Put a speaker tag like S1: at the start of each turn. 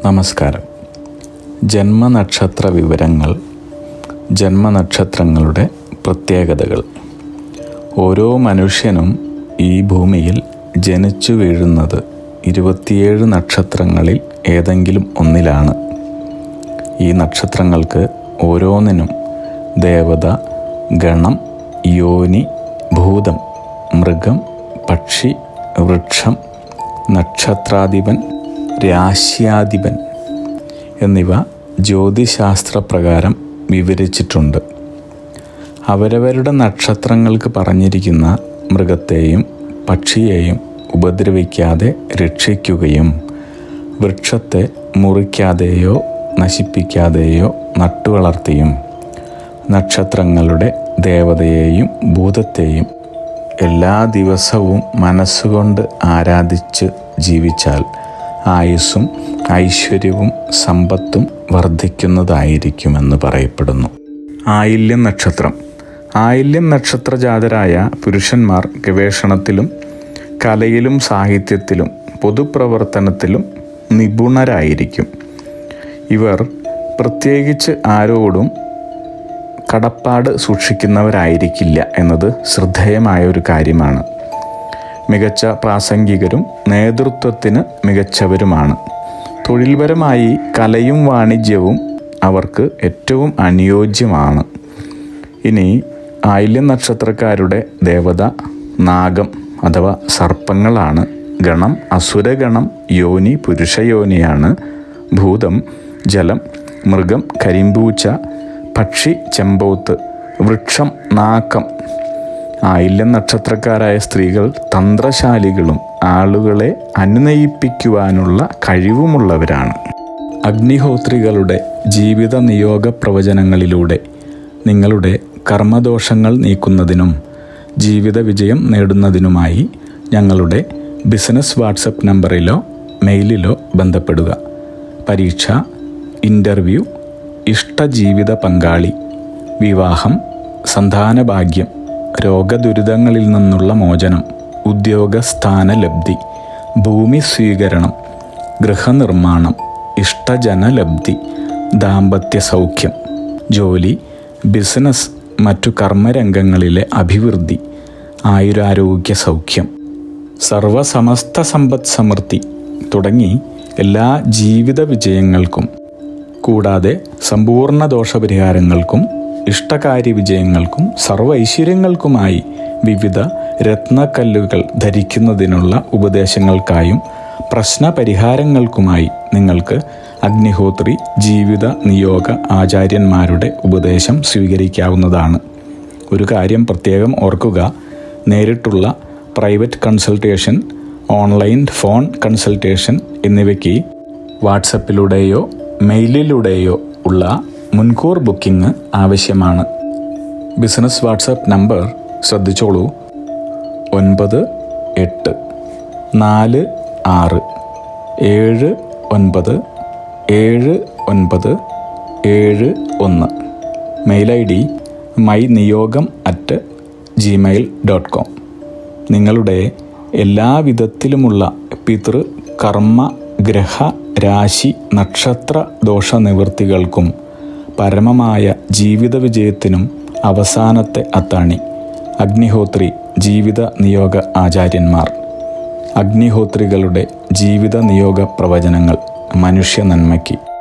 S1: നമസ്കാരം. ജന്മനക്ഷത്ര വിവരങ്ങൾ, ജന്മനക്ഷത്രങ്ങളുടെ പ്രത്യേകതകൾ. ഓരോ മനുഷ്യനും ഈ ഭൂമിയിൽ ജനിച്ചു വീഴുന്നത് 27 നക്ഷത്രങ്ങളിൽ ഏതെങ്കിലും ഒന്നിലാണ്. ഈ നക്ഷത്രങ്ങൾക്ക് ഓരോന്നിനും ദേവത, ഗണം, യോനി, ഭൂതം, മൃഗം, പക്ഷി, വൃക്ഷം, നക്ഷത്രാധിപൻ, രാശ്യാധിപൻ എന്നിവ ജ്യോതിശാസ്ത്രപ്രകാരം വിവരിച്ചിട്ടുണ്ട്. അവരവരുടെ നക്ഷത്രങ്ങൾക്ക് പറഞ്ഞിരിക്കുന്ന മൃഗത്തെയും പക്ഷിയെയും ഉപദ്രവിക്കാതെ രക്ഷിക്കുകയും വൃക്ഷത്തെ മുറിക്കാതെയോ നശിപ്പിക്കാതെയോ നട്ടുവളർത്തിയും നക്ഷത്രങ്ങളുടെ ദേവതയെയും ഭൂതത്തെയും എല്ലാ ദിവസവും മനസ്സുകൊണ്ട് ആരാധിച്ച് ജീവിച്ചാൽ ആയുസ്സും ഐശ്വര്യവും സമ്പത്തും വർദ്ധിക്കുന്നതായിരിക്കുമെന്ന് പറയപ്പെടുന്നു. ആയില്യം നക്ഷത്രം. ആയില്യം നക്ഷത്രജാതരായ പുരുഷന്മാർ ഗവേഷണത്തിലും കലയിലും സാഹിത്യത്തിലും പൊതുപ്രവർത്തനത്തിലും നിപുണരായിരിക്കും. ഇവർ പ്രത്യേകിച്ച് ആരോടും കടപ്പാട് സൂക്ഷിക്കുന്നവരായിരിക്കില്ല എന്നത് ശ്രദ്ധേയമായ ഒരു കാര്യമാണ്. മികച്ച പ്രാസംഗികരും നേതൃത്വത്തിന് മികച്ചവരുമാണ്. തൊഴിൽപരമായി കലയും വാണിജ്യവും അവർക്ക് ഏറ്റവും അനുയോജ്യമാണ്. ഇനി ആയില്യം നക്ഷത്രക്കാരുടെ ദേവത നാഗം അഥവാ സർപ്പങ്ങളാണ്. ഗണം അസുരഗണം, യോനി പുരുഷയോനിയാണ്. ഭൂതം ജലം, മൃഗം കരിമ്പൂച്ച, പക്ഷി ചെമ്പോത്ത്, വൃക്ഷം നാക്കം. ആയില്യം നക്ഷത്രക്കാരായ സ്ത്രീകൾ തന്ത്രശാലികളും ആളുകളെ അനുനയിപ്പിക്കുവാനുള്ള കഴിവുമുള്ളവരാണ്. അഗ്നിഹോത്രികളുടെ ജീവിത നിയോഗ പ്രവചനങ്ങളിലൂടെ നിങ്ങളുടെ കർമ്മദോഷങ്ങൾ നീക്കുന്നതിനും ജീവിത വിജയം നേടുന്നതിനുമായി ഞങ്ങളുടെ ബിസിനസ് വാട്സപ്പ് നമ്പറിലോ മെയിലിലോ ബന്ധപ്പെടുക. പരീക്ഷ, ഇൻ്റർവ്യൂ, ഇഷ്ടജീവിത പങ്കാളി, വിവാഹം, സന്താനഭാഗ്യം, രോഗദുരിതങ്ങളിൽ നിന്നുള്ള മോചനം, ഉദ്യോഗസ്ഥാനലബ്ധി, ഭൂമി സ്വീകരണം, ഗൃഹനിർമ്മാണം, ഇഷ്ടജനലബ്ധി, ദാമ്പത്യ സൗഖ്യം, ജോലി, ബിസിനസ്, മറ്റു കർമ്മരംഗങ്ങളിലെ അഭിവൃദ്ധി, ആയുരാരോഗ്യ സൗഖ്യം, സർവസമസ്ത സമ്പദ് സമൃദ്ധി തുടങ്ങി എല്ലാ ജീവിത വിജയങ്ങൾക്കും കൂടാതെ സമ്പൂർണ്ണ ദോഷപരിഹാരങ്ങൾക്കും ഇഷ്ടകാര്യ വിജയങ്ങൾക്കും സർവ്വ ഐശ്വര്യങ്ങൾക്കുമായി വിവിധ രത്നക്കല്ലുകൾ ധരിക്കുന്നതിനുള്ള ഉപദേശങ്ങൾക്കായും പ്രശ്നപരിഹാരങ്ങൾക്കുമായി നിങ്ങൾക്ക് അഗ്നിഹോത്രി ജീവിത നിയോഗ ആചാര്യന്മാരുടെ ഉപദേശം സ്വീകരിക്കാവുന്നതാണ്. ഒരു കാര്യം പ്രത്യേകം ഓർക്കുക, നേരിട്ടുള്ള private consultation, online phone consultation എന്നിവയ്ക്ക് വാട്സപ്പിലൂടെയോ മെയിലിലൂടെയോ ഉള്ള മുൻകൂർ ബുക്കിംഗ് ആവശ്യമാണ്. ബിസിനസ് വാട്സപ്പ് നമ്പർ ശ്രദ്ധിച്ചോളൂ: 9846797971. Mail ID myniyogam@gmail.com. നിങ്ങളുടെ എല്ലാവിധത്തിലുമുള്ള പിതൃ, കർമ്മ, ഗ്രഹ, രാശി, നക്ഷത്ര ദോഷനിവൃത്തികൾക്കും പരമമായ ജീവിത വിജയത്തിനും അവസാനത്തെ അത്താണി അഗ്നിഹോത്രി ജീവിത നിയോഗ ആചാര്യന്മാർ. അഗ്നിഹോത്രികളുടെ ജീവിത നിയോഗ പ്രവചനങ്ങൾ മനുഷ്യ നന്മയ്ക്ക്.